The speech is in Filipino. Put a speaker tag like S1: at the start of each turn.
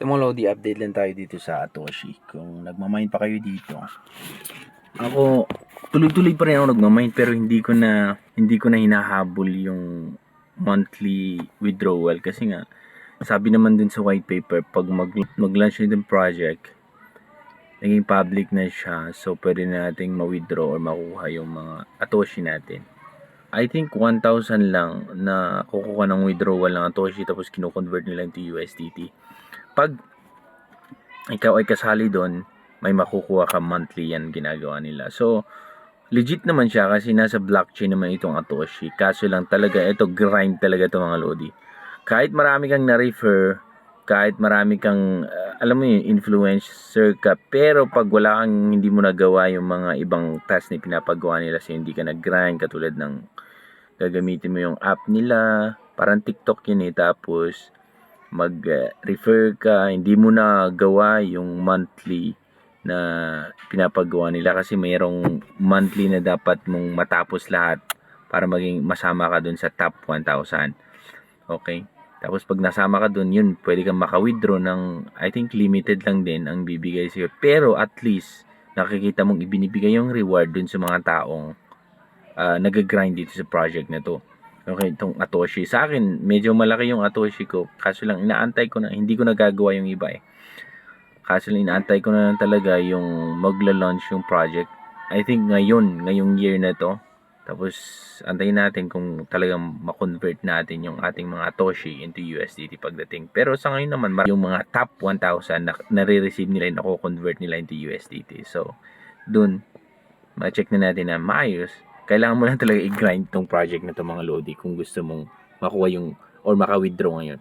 S1: Ito mga Lodi, update lang tayo dito sa Atoshi. Kung nagmamine pa kayo dito. Ako, tuloy-tuloy pa rin ako nagmamine pero hindi ko na hinahabol yung monthly withdrawal kasi nga sabi naman dun sa white paper pag mag-launch nitong project naging public na siya, so pwede nating ma-withdraw or makuha yung mga Atoshi natin. I think 1,000 lang na kukuha ng withdrawal ng Atoshi tapos kino-convert nila into USDT. Pag ikaw ay kasali doon, may makukuha ka monthly, yan ginagawa nila. So, legit naman siya kasi nasa blockchain naman itong Atoshi. Kaso lang talaga, ito grind talaga ito mga Lodi. Kahit marami kang na-refer, kahit marami kang, alam mo yun, influencer ka, pero pag wala kang, hindi mo nagawa yung mga ibang task na pinapagawa nila, so hindi ka nag-grind, katulad ng gagamitin mo yung app nila, parang TikTok yun tapos mag-refer ka, hindi mo na gawa yung monthly na pinapagawa nila kasi mayroong monthly na dapat mong matapos lahat para maging masama ka dun sa top 1,000. Okay? Tapos pag nasama ka dun, yun, pwede kang maka-withdraw ng, I think limited lang din ang bibigay sa'yo. Pero at least, nakikita mong ibinibigay yung reward dun sa mga taong nag-grind dito sa project na to. Okay, itong Atoshi. Sa akin, medyo malaki yung Atoshi ko. Kaso lang, inaantay ko na, hindi ko nagagawa yung iba eh. Kaso lang, inaantay ko na lang talaga yung magla-launch yung project. I think ngayong year na to. Tapos, antayin natin kung talagang ma-convert natin yung ating mga Atoshi into USDT pagdating. Pero sa ngayon naman, yung mga top 1,000 na nare-receive nila, nako-convert nila into USDT. So, dun, ma-check na natin na maayos. Kailangan mo lang talaga i-grind tong project na to mga Lodi kung gusto mong makuha yung or maka-withdraw ngayon.